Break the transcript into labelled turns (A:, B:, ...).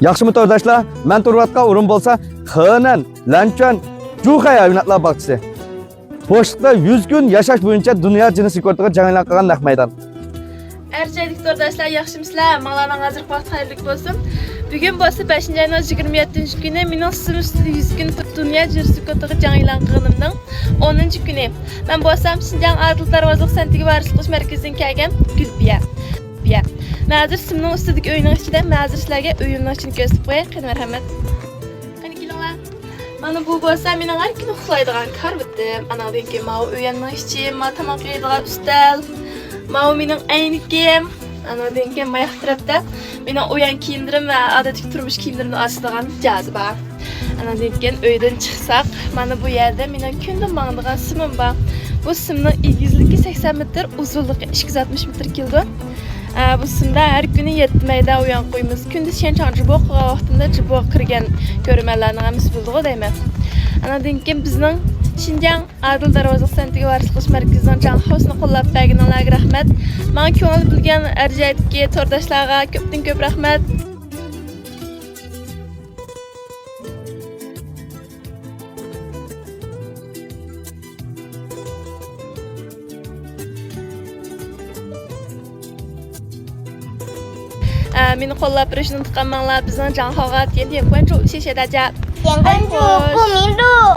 A: Yaxshimi to'rdoshlar, men turayotgan o'rin bo'lsa, Xenan, Lanchuan, Juhay hayvonotlar bog'chisi. Boshliqda 100 kun yashash bo'yicha dunyo jins rekordiga janglashgan naq maydon.
B: Erkeklik to'rdoshlar, yaxshimisizlar? Maqlaman hozir vaqt xayrli bo'lsin. Bugun bo'lsa 5-oyning 27-kuni mening sizning 100 kun dunyo jins rekordiga janglashganimning 10-kuni. Men bo'lsam Xinjiang Adil Darvozlik Santiga varislik markazidan kelgan Gulbiya. Nazir simning ustidagi o'yining ichida nazir sizlarga o'yinni uchun ko'rsatib qo'yay. Qani marhamat. Qani kelinglar. Mana bu bo'lsa mening har kuni uxlaydigan karbitim. Anadan keyin mau o'yinning ichi, ma tamoq yeydigan ustal. Mau mening aynikim. Anadan keyin mayoq tarafda mening o'yin kiyimlarim va odatiy turmush kiyimlarimni asadigan jozi bor. Anadan keyin uydan chiqsak, mana bu yerda mening kunda mangdigan simim bor. Bu simning egizligi 80 metr, uzunligi 260 metr keldi. Bu simda her günü 7 mayda uyan qo'yamiz. Kunduz shanchon jiboq vaqtida jiboq kirgan ko'rmanlarning hammasi bo'ldi deyman. Anadan keyin bizning Xinjiang Adil Darvozlik Santiga varislik markazidan jon hosni qo'llab berganlarga rahmat. Men ko'ngil bilgan arjaytga to'rdoshlarga ko'pdan ko'p rahmat. Meni qo'llab turishni intiqamanlar bizning jon hog'at, 点点关注，谢谢大家。
C: 点关注，不迷路。